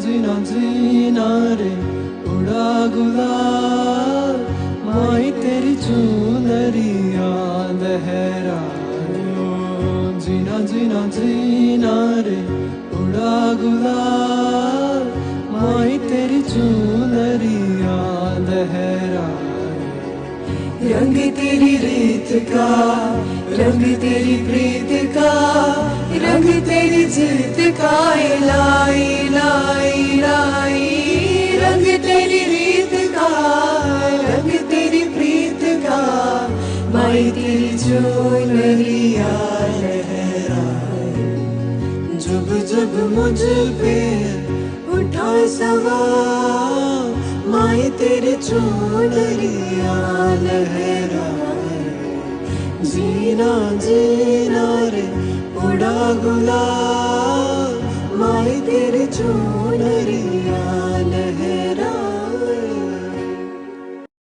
जीना जीना रे उड़ा गुलाल माई तेरी चुनरिया लहराए जीना जीना जीना रे उड़ा गुलाल माई तेरी चुनरिया लहराए रंग तेरी रीत का रंग तेरी प्रीत का रंग तेरी जीत का लाई लाई लाई रंग तेरी रीत का रंग तेरी प्रीत का माई तेरी चुनरिया लहराए जब जब मुझ पे उठा सवार माई तेरी चुनरिया लहराए जीना जीना रे उड़ा गुलाल माई तेरी चुनरिया लहराए।